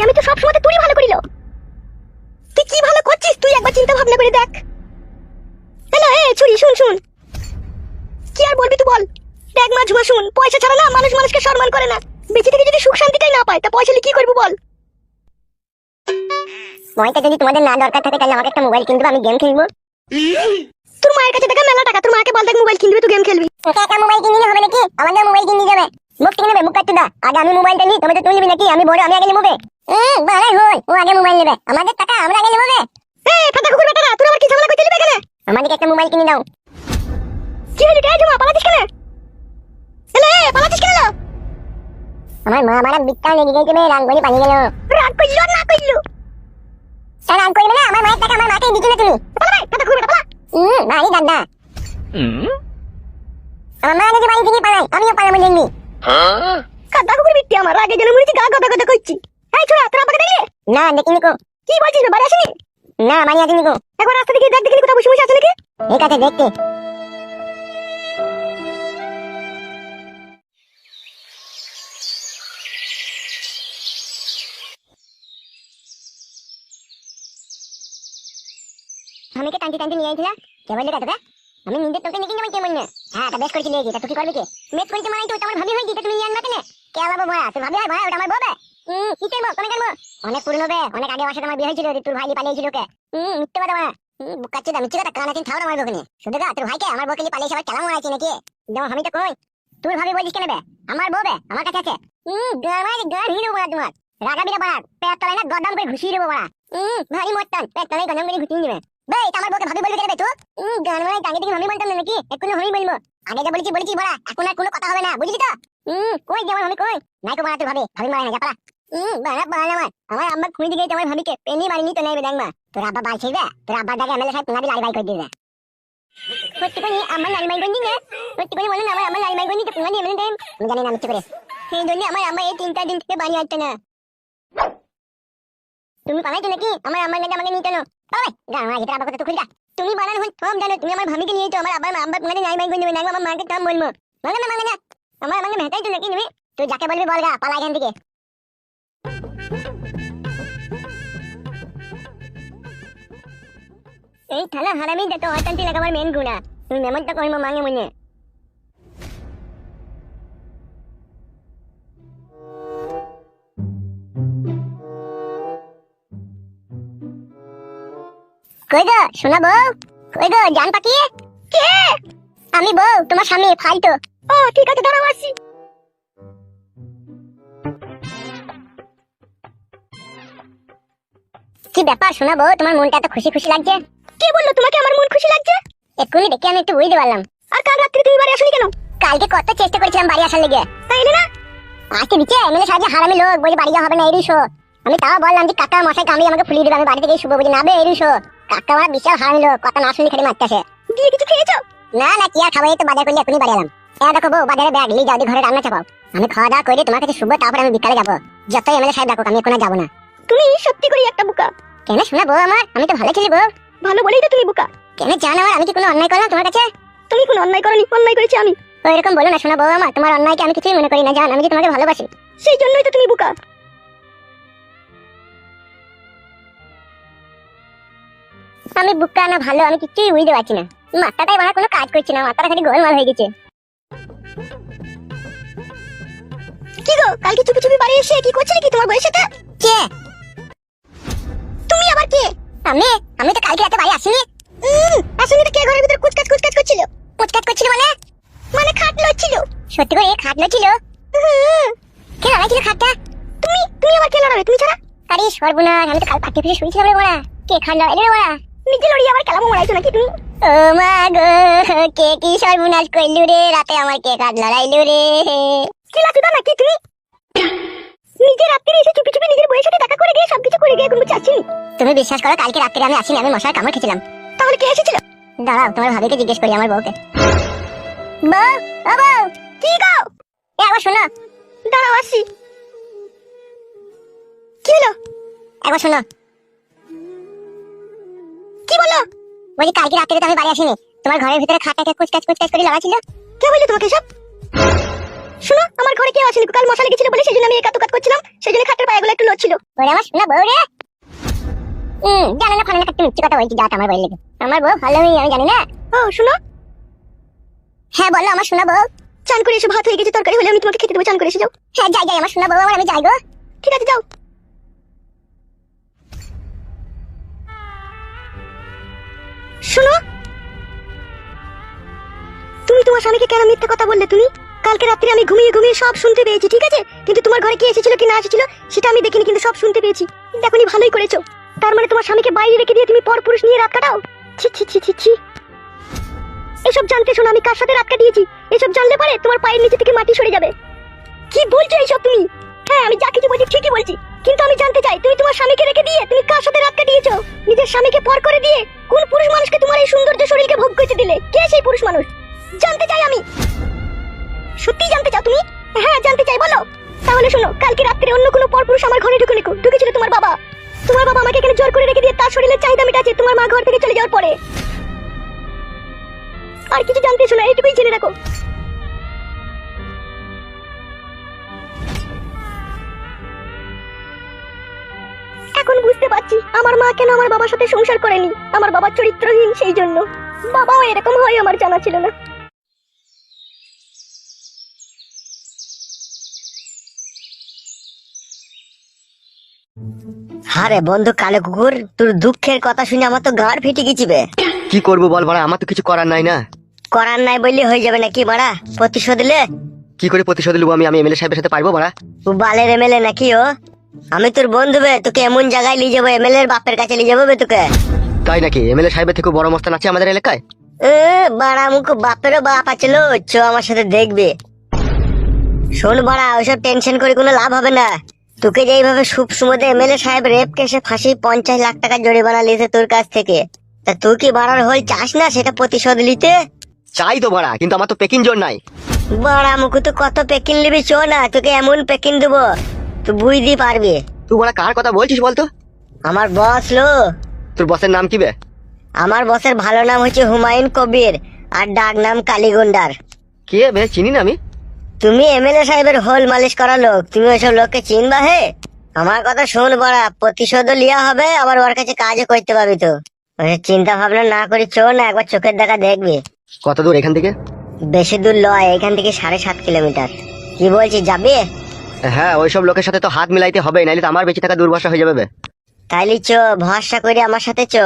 আমি তো সব সময় তুই ভালো করিল। তুই কি ভালো করছিস তুই একবার চিন্তা ভাবনা করে দেখ। হ্যালো ছুরি শুন শুন, কি আর বলবি তুই বল। দেখ মা ঝুমা শুন, পয়সা ছাড়া না মানুষ মানুষকে সম্মান করে না। বেঁচে থেকে যদি সুখ শান্তিটাই না পায় তা পয়সা নিয়ে কি করবো বল। ময়টা যদি তোমাদের না দরকার থাকে তাহলে আমাকে একটা মোবাইল কিনবে, আমি গেম খেলবো। তোর মায়ের কাছে দেখা মেলা টাকা, তোর মাকে বল দেখ মোবাইল কিনবে তুই গেম খেলবি। তোকে একটা মোবাইল কিনে হবে নাকি? আমাদের মোবাইল কিনে যাবে। মুখ কিনে নেবে, মুখ কাটতে দা। আগে আমি মোবাইলটা নিই, তুমি তো তুই নিবি নাকি? আমি বড়, আমি আগে নেবো। বাড়াই হই, ও আগে মোবাইল নেবে। আমাদের টাকা আমরা আগে নেবো। ফাটা কুকুর বেটারা, তোর আবার কি ঝামেলা করতে দিবে কেন? আমাদেরকে একটা মোবাইল কিনে দাও। কি হলো রে ঝুমা, পালাচ্ছিস কেন? পালাচ্ছিস কেন? আমার মা মারা বিটটা লেগে গেছে রে, রাঙ্গনি পানি গেল। রাগ করলো না করলো? রাগ করবে না, আমার মায়ের টাকা আমার মাকে দিচ্ছ না তুমি। পালা ভাই, ফাটা কুকুর বেটা পালা। বাড়ি দাদা। আমার মা যদি বাড়ি থেকে পালাই, আমিও পালাবো দেখবি। কাদা কুকুর বিট্টি আমার রাগে যেন মরেছি, গা গদা গদা করছি। এই ছোড়া তোর আব্বাকে দেখলি? না দেখিনি কো। কি বলছিস বাড়ি আসেনি? না বাড়ি আসেনি কো। একবার রাস্তা থেকে দেখ দেখিনি কোথাও বসে বসে আছে নাকি? ঠিক আছে দেখতে। আমি টানতে টানতে নিয়ে আইছিলা কে বললি তোকে? আমি নিজে তোকে নিয়ে যাবো কেমন না? হ্যাঁ তা বেশ করেছি নিয়ে তা তুই কি করবি কি? মেট করিতে মানে তো আমার ভাবি হই দিতে তুমি নিয়ে আনবা কেন? কে আলাবো ভাই, তুই ভাবি হয় ভাই, ওটা আমার ববে। কি করবো তুমি করবো? অনেক পুরনো বে, অনেক আগে বাসাতে আমার বিয়ে হয়েছিল, তোর ভাই পালিয়েছিল কে? মিথ্যে কথা বলা। বুকাচ্ছি দা, মিথ্যে কথা কানাচিন থাও না আমার বকনি। শুধু গা তোর ভাইকে আমার বকনি পালিয়ে সবাই চালাম মারাইছি নাকি? যেমন আমি তো কই তোর ভাবি বলিস কেন বে? আমার ববে আমার কাছে আছে। গান হিরো বড়া তোমার রাগাবিটা বড়া, পেট তলায় না গদাম করে ঘুষিয়ে দেবো বড়া। ভারী মস্তান, পেট তলায় গদাম করে ঘুষিয়ে দিবে। ভাই আমার বউকে ভাবি বলবি কেন তুই? গান মারাই টাঙ্গে থেকে আমি বলতাম না নাকি? এক্ষুনি আমি বলবো। আগে যা বলেছি বলেছি বড়া, এখন আর কোনো কথা হবে না, বুঝলি তো? কই যেমন আমি কই নাই তো বড়া, তুই ভাবি ভাবি মারাই না যা পালা। বাড়া বাড়া আমার আম্মা খুঁজে দিকে আমার ভাবিকে পেনি মারিনি তো নেবে দেখবা। তোর আব্বা বাল ছিড়বে, তোর আব্বার দাগে এমএলএ সাহেব তোমাদের লাল বাই করে দিবে। সত্যি করে আমার লাল বাই করে দিবে, সত্যি করে বলেন আমার লাল বাই করে দিতে তোমাদের এমএলএ দেন। আমি জানি না মিথ্যে করে। সেই জন্য আমার আম্মা এই 3-4 দিন থেকে বাড়ি আসছে না। তুমি পালাইছো নাকি? আমার আম্মার কাছে আমাকে নিতে না পালাই গান মারা যেটা আবার কথা তো খুলটা। তুমি বানান হন সব জানো, তুমি আমার ভাবিকে নিয়ে তো আমার আব্বার তোমাদের নাই বাই করে দিবে না, আমার মাকে কাম বলবো। মানে না আমার আমাকে মেটাই তো নাকি তুমি? তুই যাকে বলবি বল গা, পালা এখান থেকে। এই থানা হারামি দেখো অশান্তি লাগে আমার মেন গুণা। তুমি মেমনটা কইমো মাঙে মনে। কই গো শোনা বউ, কই গো জান পাখি? কে? আমি বউ, তোমার স্বামী ফালতু। ও ঠিক আছে দাঁড়াও আসছি। কি ব্যাপার শোনা বউ, তোমার মনটা এত খুশি খুশি লাগছে? কে বললো তোমাকে আমার মন খুশি লাগছে? এক্ষুনি দেখে আমি একটু বুঝতে পারলাম। আর কাল রাত্রে তুমি বাড়ি আসোনি কেন? কালকে কত চেষ্টা করেছিলাম বাড়ি আসার লেগে, তাই না? আজকে দিচ্ছে এমএলএ সাহেব হারামি লোক বলে বাড়ি যাওয়া হবে না এরই শো। আমি তাও বললাম যে কাকা মশাই কামড়ি আমাকে ফুলিয়ে দিবে, আমি বাড়ি থেকে শুভ বুঝি না বে এরই শো। কাকা আমার বিশাল হারামি লোক, কথা না শুনি খালি মারতেছে। দিয়ে কিছু খেয়েছো? না না কি আর খাবো, এই তো বাজার করলে এখনই বাড়ি এলাম। দেখো বউ বাজারে ব্যাগ নিয়ে যাও, ঘরে রান্না চাপাও। আমি খাওয়া দাওয়া করে তোমার কাছে শুভ, তারপরে আমি বিকালে যাবো। যতই এমএলএ সাহেব ডাকুক আমি এখন আর যাবো না। তুমি সত্যি করে একটা বোকা। কেন শোনা বউ আমার, আমি তো ভালো ছিলি বউ। ভালো বলেই তো তুমি বোকা। কেন জান আমার, আমি কি কোনো অন্যায় করলাম তোমার কাছে? তুমি কোনো অন্যায় করনি, অন্যায় করেছি আমি। ওইরকম বলো না শোনা বউ আমার, তোমার অন্যায়কে আমি কিছুই মনে করি না, জান আমি যে তোমাকে ভালোবাসি। সেই জন্যই তো তুমি বোকা। আমি বুকা না ভালো আমি কিছুই বুঝতে পারছি না। মাথাটাই আমার কোনো কাজ করছে না, মাথাটা খালি গোলমাল হয়ে গেছে। কি গো কালকে চুপি চুপি বাড়ি এসে কি করছিলে কি তোমার বউয়ের সাথে? কে? তুমি আবার কে? আমি আমি তো কালকে রাতে বাড়ি আসিনি। আসলে তো কে ঘরের ভিতরে কুচকাচ কুচকাচ করছিল? পুচকাট করছিল মানে খাট লচ্ছিল। সত্যি করে খাটলো ছিল? কে লড়াইছিল খাটটা? তুমি আবার কে লড়াবে তুমি ছাড়া? আরে সর্বনাশ, আমি তো কাল পাটি ফিরে শুয়েছিলাম রে বড়া। কে খাট লড়াইলো রে বড়া? নিজে লড়িয়ে আবার কেলামো মারাইছো নাকি তুমি? ও মা গো, কে কি সর্বনাশ কইলু রে, রাতে আমার কে খাট লড়াইলো রে। কি লাচুদা নাকি তুমি? নিজে রাত্রে এসে চুপি চুপি নিজের বউয়ের সাথে দেখা করে গিয়ে সবকিছু করে গিয়ে কোনো চাচ্ছি। তুমি বিশ্বাস করো কালকে রাত্রে আমি আসিনি, আমি মশার কামড় খেয়েছিলাম। তাহলে কে এসেছিল? দাঁড়াও তোমার ভাবিকে জিজ্ঞেস করি, আমার বউকে। বউ ও বউ, কি গো? এ আবার শোনো। দাঁড়াও আসছি। কি হলো? একবার শোনো। কি বলো? বলি কালকে রাত্রে তো আমি বাড়ি আসিনি, তোমার ঘরের ভিতরে খাটটাকে কুচকাচ কুচকাচ করে লাগা ছিল। কে বললো তোমাকে সব? শোনো আমার ঘরে কেউ আসেনি, কাল মশা লেগেছিল বলে সেজন্য আমি একাত কাট করছিলাম, সেজন্য খাটের পায়াগুলো একটু নড়ছিল। ওরে আমার শোনা বউ রে। জানো না ফানা একটা মিথ্যে কথা বলছি, যা আমার বই লেগে। আমার বউ ভালো মেয়ে, আমি জানি না। ও শোনো, হ্যাঁ বলো আমার শোনা বউ। চান করে এসে ভাত হয়ে গেছে, তরকারি হলে আমি তোমাকে খেতে দেবো, চান করে এসে যাও। হ্যাঁ যাই আমার শোনা বউ, আমি যাই গো। ঠিক আছে যাও। শোনো, তুমি তোমার স্বামীকে কেন মিথ্যা কথা বললে? তুমি কালকে রাত্রে আমি ঘুমিয়ে ঘুমিয়ে সব শুনতে পেয়েছি, ঠিক আছে? কিন্তু তোমার ঘরে কে এসেছিল কি না এসেছিল সেটা আমি দেখিনি, কিন্তু সব শুনতে পেয়েছি। দেখোনি, ভালোই করেছো। তার মানে তোমার স্বামীকে বাইরে রেখে দিয়ে তুমি পরপুরুষ নিয়ে রাত কাটাও? ছি ছি ছি ছি ছি। এসব জানতে শোনো আমি কার সাথে রাত কাটিয়েছি, এসব জানলে পরে তোমার পায়ের নিচে থেকে মাটি সরে যাবে। কি বলছো এইসব তুমি? হ্যাঁ আমি যা কিছু বলছি ঠিকই বলছি, কিন্তু আমি জানতে চাই তুমি তোমার স্বামীকে রেখে দিয়ে তুমি কার সাথে রাত কাটিয়েছো? নিজের স্বামীকে পর করে দিয়ে কোন পুরুষ মানুষকে তোমার এই সৌন্দর্য শরীরকে ভোগ করতে দিলে? কে সেই পুরুষ মানুষ? জানতে চাই আমি। সত্যি জানতে চাও তুমি? হ্যাঁ জানতে চাই, বলো। তাহলে শোনো, কালকে রাত্রে অন্য কোনো পরপুরুষ আমার ঘরে ঢুকেছিল তোমার বাবা। তোমার বাবা আমাকে এখানে জোর করে রেখে দিয়ে তার শরীরের চাহিদা মেটাচ্ছে তোমার মা ঘর থেকে চলে যাওয়ার পরে। আর কিছু জানতে শোনো, এইটুকুই জেনে রাখো। এখন বুঝতে পারছি আমার মা কেন আমার বাবার সাথে সংসার করেনি। আমার বাবা চরিত্রহীন, সেই জন্য। বাবাও এরকম হয় আমার জানা ছিল না। আরে বন্ধু কালো কুকুর, তোর দুঃখের কথা শুনে আমার তো গাঁড় ফেটে গেছি বে। কি করবো বল মারা, আমার তো কিছু করার নাই না। করার নাই বললে হয়ে যাবে নাকি মারা? প্রতিশোধ লে। কি করে প্রতিশোধ নেবো আমি এমএলএ সাহেবের সাথে পারবো মারা? ও বালের এমএলএ নাকি ও? আমি তোর বন্ধু বে, তোকে এমন জায়গায় নিয়ে যাবো, এমএলএ এর বাপের কাছে নিয়ে যাবো বে তোকে। তাই নাকি? এমএলএ সাহেবের থেকে বড় মস্তান আছে আমাদের এলাকায়? বাড়া মুখ বাপেরও বাপ আছে লো, চ আমার সাথে দেখবে। শোন বাড়া, ওইসব টেনশন করে কোনো লাভ হবে না। তোকে যে এইভাবে সুমদে এমএলএ সাহেব রেপ কেসে ফাঁসি 50 লাখ টাকা জরিমানা লিয়েছে তোর কাছ থেকে, তা তুই কি বাড়ার হল চাস না সেটা প্রতিশোধ নিতে? চাই তো মারা, কিন্তু আমার তো পেকিং জোর নাই। বড়া মুখু তো কত পেকিন নিবি, চো না তোকে এমন পেকিন দেবো তুই বুঝতে পারবি। তুই মারা কার কথা বলছিস বলতো? আমার বস লো। তোর বসের নাম কি বে? আমার বসের ভালো নাম হচ্ছে হুমায়ুন কবির, আর ডাক নাম কালীগুন্ডার। কে বে? চিনি না আমি। তুমি এমএলএ সাহেবের হোল মালিশ করা লোক, তুমি ওইসব লোককে চিনবা? হে আমার কথা শোন বড়া, প্রতিশোধও লিয়া হবে, আবার ওর কাছে কাজও করতে পারবি। তো চিন্তা ভাবনা না করি চো না, একবার চোখের দেখা দেখবি। কত দূর এখান থেকে? বেশি দূর লয়, এখান থেকে 7.5 কিলোমিটার। কি বলছিস, যাবি? হ্যাঁ, ওইসব লোকের সাথে তো হাত মিলাইতে হবে, নাইলে তো আমার বেঁচে থাকা দুর্বাসা হয়ে যাবে বে। তাইলে চো, ভরসা করে আমার সাথে চো।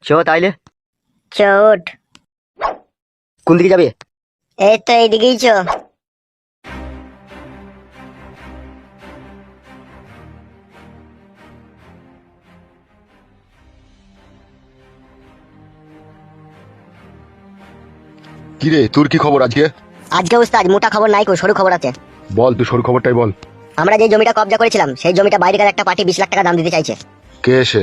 চো তাইলে। চো উঠ। কোন দিকে যাবে? এই তো এইদিকেই চো। কি রে, তোর কি খবর আজকে? আজকে উস্তাদ মোটা খবর নাই কো, সরু খবর আছে। বল, তুই সর খবরটাই বল। আমরা যে জমিটা কবজা করেছিলাম, সেই জমিটা বাইরেকার একটা পার্টি 20 লাখ টাকা দাম দিতে চাইছে। কে এসে?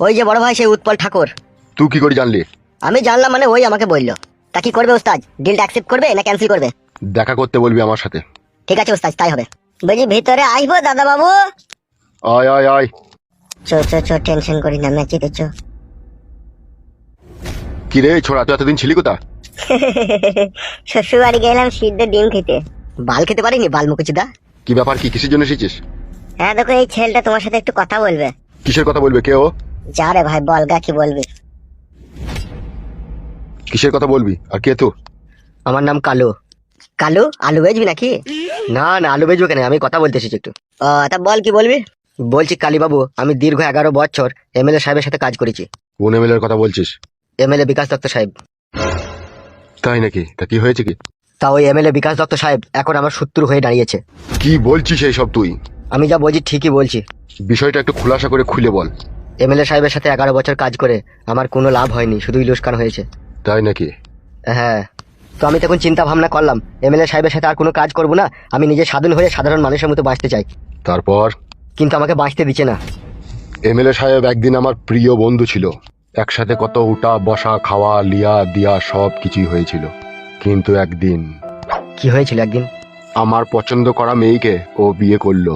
ওই যে বড় ভাই, সেই উৎপল ঠাকুর। তুই কি করে জানলি? আমি জানলাম মানে ওই আমাকে বললো। তা কি করবে উস্তাদ, ডিলটা অ্যাকসেপ্ট করবে না ক্যান্সেল করবে? দেখা করতে বলবি আমার সাথে। ঠিক আছে উস্তাদ, তাই হবে। বলছি ভিতরে আসবো দাদা বাবু? আয় আয় আয়। চো চো চো, টেনশন করি না, ম্যাচিতে চো। কি রে ছোড়া, তুই এতদিন ছিলি কোথা? শ্বশুর বাড়ি গেলাম সিদ্ধ ডিম খেতে। বাল খেতে পারিনি, বাল মুকুচিদা। কি ব্যাপার, কি কিসের জন্য এসেছিস? হ্যাঁ দেখো, এই ছেলেটা তোমার সাথে একটু কথা বলবে। কিসের কথা বলবে, কে ও? যা রে ভাই, বলগা কি বলবি? কিসের কথা বলবি, আর কে তুই? আমার নাম কালু। কালু, আলু বেচবি নাকি? না না, আলু বেচবো কেন, আমি কথা বলতে এসেছি একটু। ও তা বল, কি বলবি? বলছি কালীবাবু, আমি দীর্ঘ 11 বছর এমএলএ সাহেবের সাথে কাজ করেছি। কোন এমএলএর কথা বলছিস? এমএলএ বিকাশ দত্ত সাহেব। তাই নাকি? তা কি হয়েছে কি? তা ওই এমএলএ বিকাশ দত্ত সাহেব এখন আমার শত্রু হয়ে দাঁড়িয়েছে। কি বলছিস এইসব তুই? আমি যা বলছি ঠিকই বলছি। বিষয়টা একটু খোলাসা করে খুলে বল। এমএলএ সাহেবের সাথে 11 বছর কাজ করে আমার কোনো লাভ হয়নি, শুধুই লোকসান হয়েছে। তাই নাকি? হ্যাঁ, তো আমি তখন চিন্তা ভাবনা করলাম এমএলএ সাহেবের সাথে আর কোনো কাজ করব না, আমি নিজে স্বাধীন হয়ে সাধারণ মানুষের মতো বাঁচতে চাই। তারপর? কিন্তু আমাকে বাঁচতে দিচ্ছে না। এমএলএ সাহেব একদিন আমার প্রিয় বন্ধু ছিল, একসাথে কত উঠা বসা খাওয়া লিয়া দিয়া সব কিছুই হয়েছিল। কিন্তু একদিন কি হয়েছিল একদিন? আমার পছন্দ করা মেয়েকে ও বিয়ে করলো।